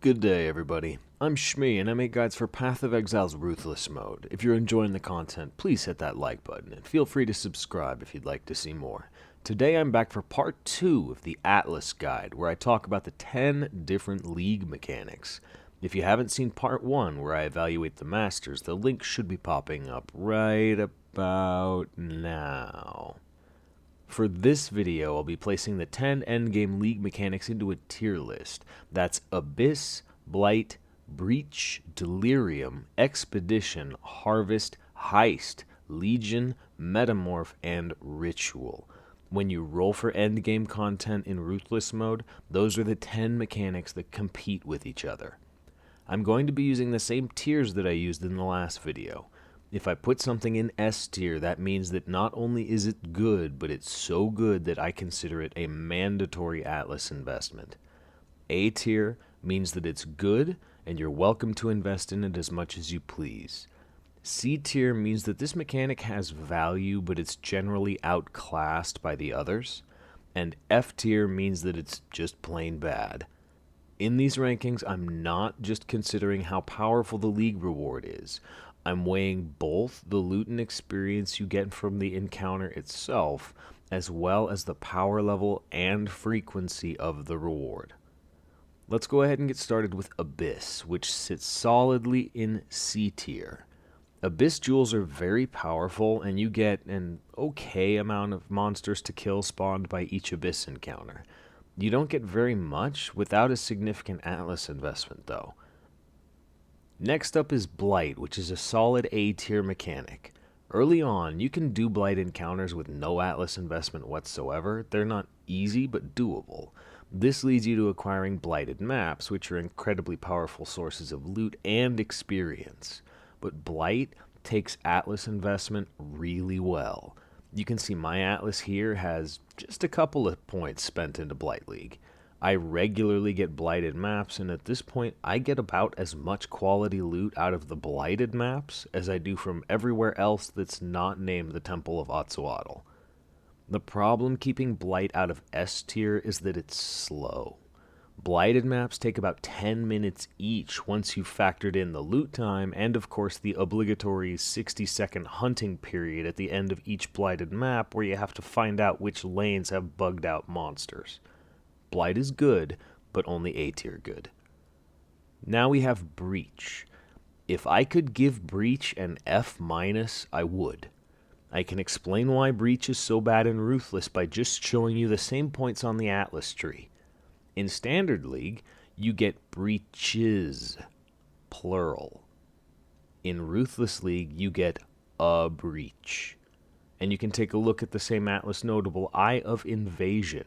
Good day, everybody. I'm Shmee, and I make guides for Path of Exile's Ruthless mode. If you're enjoying the content, please hit that like button, and feel free to subscribe if you'd like to see more. Today I'm back for part 2 of the Atlas guide, where I talk about the 10 different league mechanics. If you haven't seen part 1, where I evaluate the masters, the link should be popping up right about now. For this video, I'll be placing the 10 endgame league mechanics into a tier list. That's Abyss, Blight, Breach, Delirium, Expedition, Harvest, Heist, Legion, Metamorph, and Ritual. When you roll for endgame content in Ruthless mode, those are the 10 mechanics that compete with each other. I'm going to be using the same tiers that I used in the last video. If I put something in S tier, that means that not only is it good, but it's so good that I consider it a mandatory Atlas investment. A tier means that it's good, and you're welcome to invest in it as much as you please. C tier means that this mechanic has value, but it's generally outclassed by the others. And F tier means that it's just plain bad. In these rankings, I'm not just considering how powerful the league reward is. I'm weighing both the loot and experience you get from the encounter itself, as well as the power level and frequency of the reward. Let's go ahead and get started with Abyss, which sits solidly in C tier. Abyss jewels are very powerful, and you get an okay amount of monsters to kill spawned by each Abyss encounter. You don't get very much without a significant Atlas investment, though. Next up is Blight, which is a solid A tier mechanic. Early on, you can do Blight encounters with no Atlas investment whatsoever. They're not easy, but doable. This leads you to acquiring blighted maps, which are incredibly powerful sources of loot and experience. But Blight takes Atlas investment really well. You can see my Atlas here has just a couple of points spent into Blight League. I regularly get blighted maps, and at this point, I get about as much quality loot out of the blighted maps as I do from everywhere else that's not named the Temple of Atsuatl. The problem keeping Blight out of S tier is that it's slow. Blighted maps take about 10 minutes each once you've factored in the loot time and, of course, the obligatory 60-second hunting period at the end of each blighted map where you have to find out which lanes have bugged out monsters. Blight is good, but only A tier good. Now we have Breach. If I could give Breach an F-, I would. I can explain why Breach is so bad in Ruthless by just showing you the same points on the Atlas tree. In Standard League, you get breaches, plural. In Ruthless League, you get a breach. And you can take a look at the same Atlas notable, Eye of Invasion.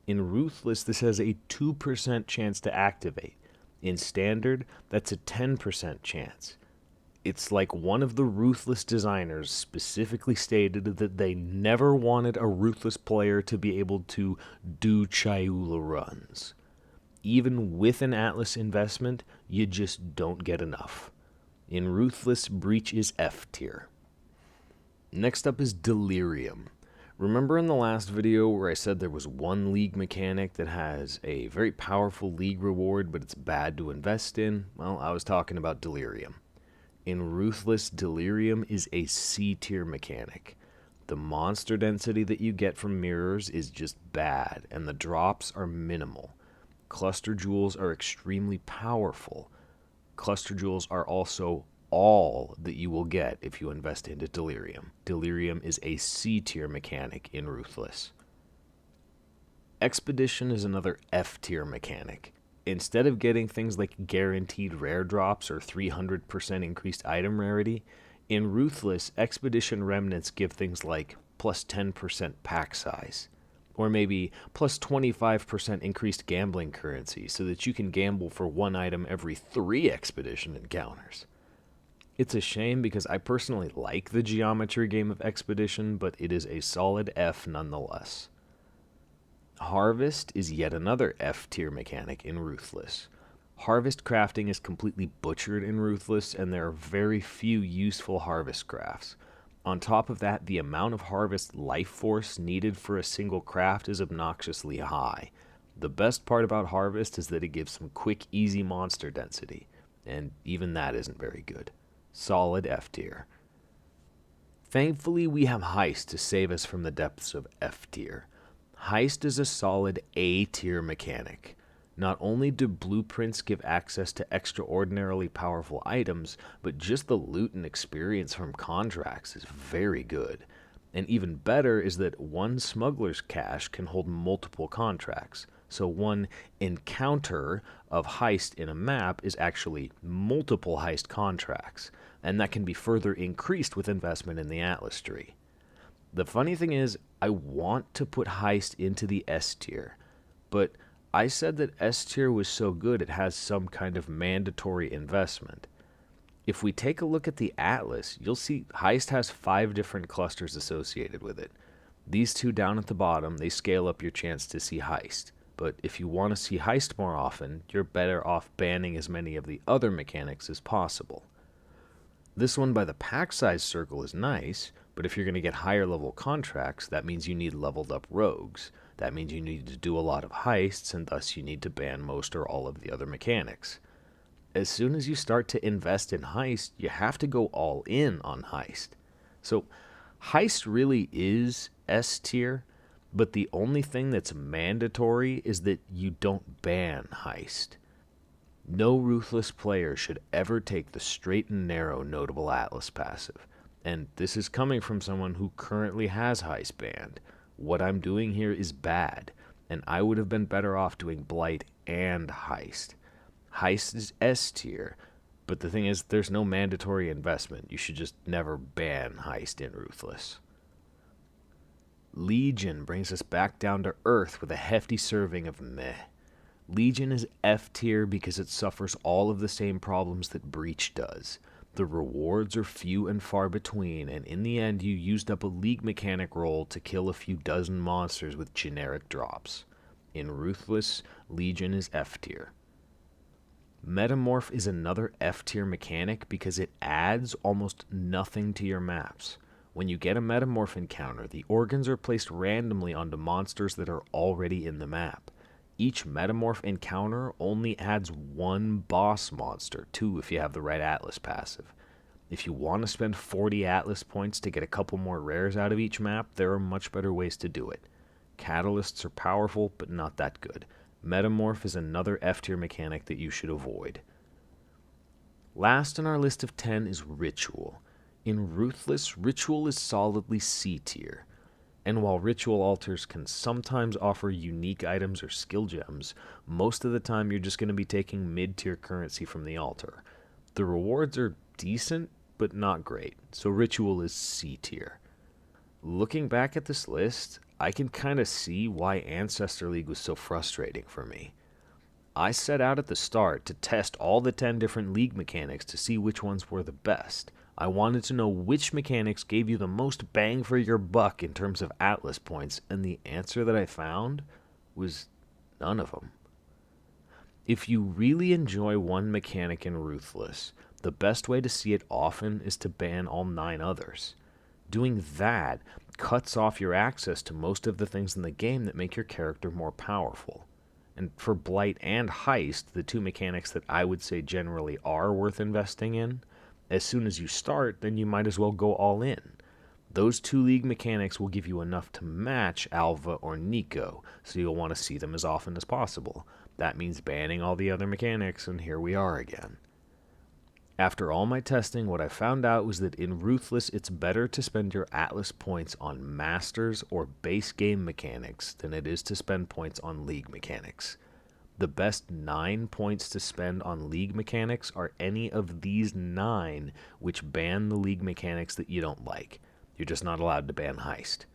In Ruthless, this has a 2% chance to activate. In Standard, that's a 10% chance. It's like one of the Ruthless designers specifically stated that they never wanted a Ruthless player to be able to do Chayula runs. Even with an Atlas investment, you just don't get enough. In Ruthless, Breach is F tier. Next up is Delirium. Remember in the last video where I said there was one league mechanic that has a very powerful league reward, but it's bad to invest in? Well, I was talking about Delirium. In Ruthless, Delirium is a C tier mechanic. The monster density that you get from mirrors is just bad, and the drops are minimal. Cluster jewels are extremely powerful. Cluster jewels are also all that you will get if you invest into Delirium. Delirium is a C tier mechanic in Ruthless. Expedition is another F tier mechanic. Instead of getting things like guaranteed rare drops or 300% increased item rarity, in Ruthless, Expedition remnants give things like plus 10% pack size, or maybe plus 25% increased gambling currency so that you can gamble for one item every 3 Expedition encounters. It's a shame because I personally like the geometry game of Expedition, but it is a solid F nonetheless. Harvest is yet another F tier mechanic in Ruthless. Harvest crafting is completely butchered in Ruthless, and there are very few useful harvest crafts. On top of that, the amount of harvest life force needed for a single craft is obnoxiously high. The best part about Harvest is that it gives some quick, easy monster density, and even that isn't very good. Solid F tier. Thankfully, we have Heist to save us from the depths of F tier. Heist is a solid A tier mechanic. Not only do blueprints give access to extraordinarily powerful items, but just the loot and experience from contracts is very good. And even better is that one smuggler's cache can hold multiple contracts. So one encounter of Heist in a map is actually multiple Heist contracts, and that can be further increased with investment in the Atlas tree. The funny thing is, I want to put Heist into the S tier, but I said that S tier was so good it has some kind of mandatory investment. If we take a look at the Atlas, you'll see Heist has 5 different clusters associated with it. These 2 down at the bottom, they scale up your chance to see Heist. But if you want to see Heist more often, you're better off banning as many of the other mechanics as possible. This one by the pack size circle is nice, but if you're going to get higher level contracts, that means you need leveled up rogues. That means you need to do a lot of heists, and thus you need to ban most or all of the other mechanics. As soon as you start to invest in Heist, you have to go all in on Heist. So Heist really is S tier, but the only thing that's mandatory is that you don't ban Heist. No Ruthless player should ever take the straight and narrow Notable Atlas passive, and this is coming from someone who currently has Heist banned. What I'm doing here is bad, and I would have been better off doing Blight and Heist. Heist is S tier, but the thing is, there's no mandatory investment. You should just never ban Heist in Ruthless. Legion brings us back down to earth with a hefty serving of meh. Legion is F tier because it suffers all of the same problems that Breach does. The rewards are few and far between, and in the end you used up a League mechanic roll to kill a few dozen monsters with generic drops. In Ruthless, Legion is F tier. Metamorph is another F tier mechanic because it adds almost nothing to your maps. When you get a Metamorph encounter, the organs are placed randomly onto monsters that are already in the map. Each Metamorph encounter only adds 1 boss monster, 2 if you have the right Atlas passive. If you want to spend 40 Atlas points to get a couple more rares out of each map, there are much better ways to do it. Catalysts are powerful, but not that good. Metamorph is another F tier mechanic that you should avoid. Last on our list of 10 is Ritual. In Ruthless, Ritual is solidly C tier. And while Ritual Altars can sometimes offer unique items or skill gems, most of the time you're just going to be taking mid-tier currency from the altar. The rewards are decent, but not great, so Ritual is C tier. Looking back at this list, I can kind of see why Ancestor League was so frustrating for me. I set out at the start to test all the 10 different League mechanics to see which ones were the best. I wanted to know which mechanics gave you the most bang for your buck in terms of Atlas points, and the answer that I found was none of them. If you really enjoy one mechanic in Ruthless, the best way to see it often is to ban all 9 others. Doing that cuts off your access to most of the things in the game that make your character more powerful. And for Blight and Heist, the 2 mechanics that I would say generally are worth investing in, as soon as you start, then you might as well go all in. Those 2 League mechanics will give you enough to match Alva or Nico, so you'll want to see them as often as possible. That means banning all the other mechanics, and here we are again. After all my testing, what I found out was that in Ruthless, it's better to spend your Atlas points on Masters or base game mechanics than it is to spend points on League mechanics. The best 9 points to spend on League mechanics are any of these 9 which ban the League mechanics that you don't like. You're just not allowed to ban Heist.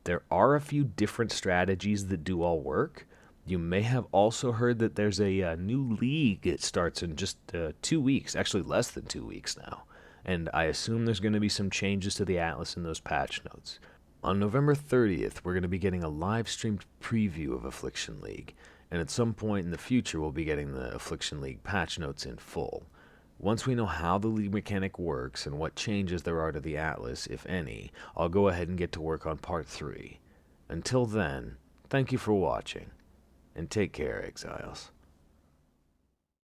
There are a few different strategies that do all work. You may have also heard that there's a new league that starts in just 2 weeks, actually less than 2 weeks now. And I assume there's going to be some changes to the Atlas in those patch notes. On November 30th, we're going to be getting a live-streamed preview of Affliction League. And at some point in the future, we'll be getting the Affliction League patch notes in full. Once we know how the League mechanic works and what changes there are to the Atlas, if any, I'll go ahead and get to work on Part 3. Until then, thank you for watching. and take care, Exiles.